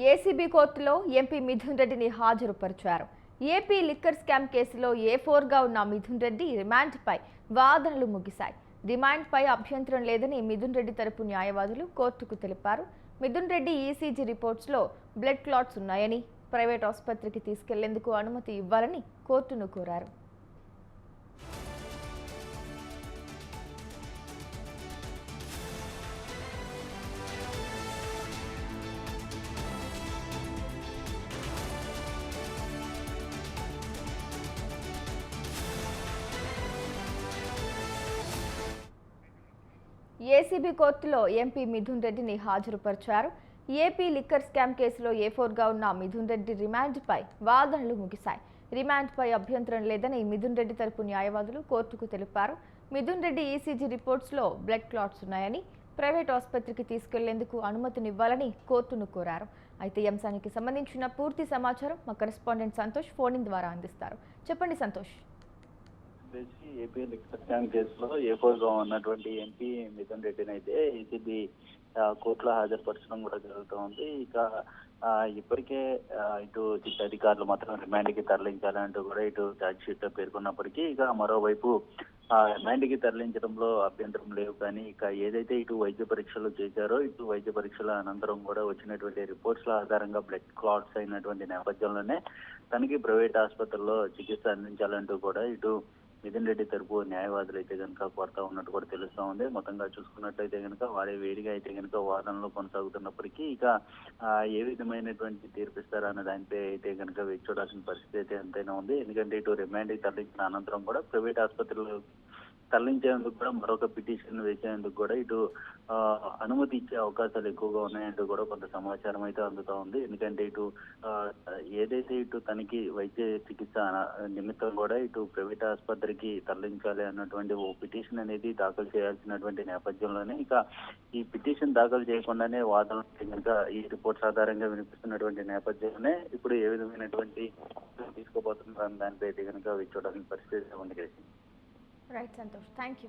ACB కోర్టులో MP Mithun రెడ్డిని హాజరుపరిచారు. AP liquor scam కేసులో A4గా ఉన్న మిథున్ రెడ్డి రిమాండ్పై వాదనలు ముగిశాయి. రిమాండ్పై అభ్యంతరం లేదని మిథున్ రెడ్డి తరపు న్యాయవాదులు కోర్టుకు తెలిపారు. మిథున్ రెడ్డి ఈసీజీ రిపోర్ట్స్లో బ్లడ్ క్లాట్స్ ఉన్నాయని, ప్రైవేట్ ఆసుపత్రికి తీసుకెళ్లేందుకు అనుమతి ఇవ్వాలని కోర్టును కోరారు. ఏసీబీ కోర్టులో ఎంపీ మిథున్ రెడ్డిని హాజరుపరిచారు. ఏపీ లిక్కర్ స్కామ్ కేసులో A4గా ఉన్న మిథున్ రెడ్డి రిమాండ్పై వాదనలు ముగిశాయి. రిమాండ్పై అభ్యంతరం లేదని మిథున్ రెడ్డి తరపు న్యాయవాదులు కోర్టుకు తెలిపారు. మిథున్ రెడ్డి ఈసీజీ రిపోర్ట్స్లో బ్లడ్ క్లాట్స్ ఉన్నాయని, ప్రైవేట్ ఆసుపత్రికి తీసుకెళ్లేందుకు అనుమతినివ్వాలని కోర్టును కోరారు. అయితే ఈ అంశానికి సంబంధించిన పూర్తి సమాచారం మా కరెస్పాండెంట్ సంతోష్ ఫోన్ ద్వారా అందిస్తారు. చెప్పండి సంతోష్. ఏపీ లిక్కర్ స్కామ్ కేసులో A4గా ఉన్నటువంటి ఎంపీ మిథున్ రెడ్డిని అయితే ఏసీబీ కోర్టులో హాజరుపరచడం కూడా జరుగుతోంది. ఇక ఇప్పటికే ఇటు అధికారులు మాత్రం రిమాండ్కి తరలించాలంటూ కూడా ఇటు ఛార్జ్ షీట్ లో పేర్కొన్నప్పటికీ ఇక మరోవైపు రిమాండ్కి తరలించడంలో అభ్యంతరం లేవు. కానీ ఇక ఏదైతే ఇటు వైద్య పరీక్షలు చేశారో ఇటు వైద్య పరీక్షల అనంతరం కూడా వచ్చినటువంటి రిపోర్ట్స్ల ఆధారంగా బ్లడ్ క్లాట్స్ అయినటువంటి నేపథ్యంలోనే తనకి ప్రైవేట్ ఆసుపత్రుల్లో చికిత్స అందించాలంటూ కూడా ఇటు మిథున్ రెడ్డి తరపు న్యాయవాదులు అయితే కనుక కోరుతా ఉన్నట్టు కూడా తెలుస్తా ఉంది. మొత్తంగా చూసుకున్నట్లయితే కనుక వాడే వేడిగా అయితే కనుక వాదనలు కొనసాగుతున్నప్పటికీ ఇక ఏ విధమైనటువంటి తీర్పిస్తారా అన్న దానిపై అయితే కనుక వేచి చూడాల్సిన పరిస్థితి అయితే ఎంతైనా ఉంది. ఎందుకంటే ఇటు రిమాండ్కి తరలించిన అనంతరం కూడా ప్రైవేట్ ఆసుపత్రులు తరలించేందుకు కూడా మరొక పిటిషన్ వేసేందుకు కూడా ఇటు అనుమతి ఇచ్చే అవకాశాలు ఎక్కువగా ఉన్నాయంటూ కూడా కొంత సమాచారం అయితే అందుతా ఉంది. ఎందుకంటే ఇటు ఏదైతే ఇటు తనకి వైద్య చికిత్స నిమిత్తం కూడా ఇటు ప్రైవేట్ ఆసుపత్రికి తరలించాలి అన్నటువంటి ఓ పిటిషన్ అనేది దాఖలు చేయాల్సినటువంటి నేపథ్యంలోనే ఇక ఈ పిటిషన్ దాఖలు చేయకుండానే వాదనలు కనుక ఈ రిపోర్ట్స్ ఆధారంగా వినిపిస్తున్నటువంటి నేపథ్యంలోనే ఇప్పుడు ఏ విధమైనటువంటి తీసుకోబోతున్నారు దానిపై అయితే కనుక చూడాల్సిన పరిస్థితి ఉంది. Right Santosh, thank you.